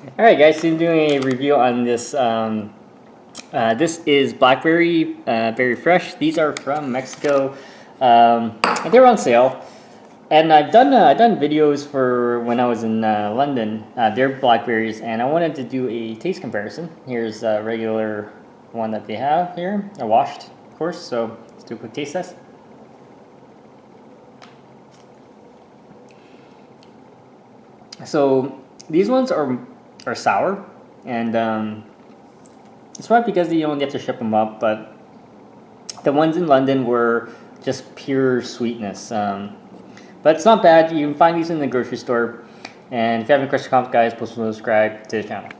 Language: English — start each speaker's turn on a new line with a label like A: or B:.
A: All right, guys. So I'm doing a review on this. This is blackberry, very fresh. These are from Mexico, and they're on sale. And I've done videos for when I was in London. They're blackberries, and I wanted to do a taste comparison. Here's a regular one that they have here, washed, of course. So let's do a quick taste test. So these ones are sour, and it's probably because you only have to ship them up. But the ones in London were just pure sweetness. But it's not bad. You can find these in the grocery store. And if you have any questions or comments, guys, please subscribe to the channel.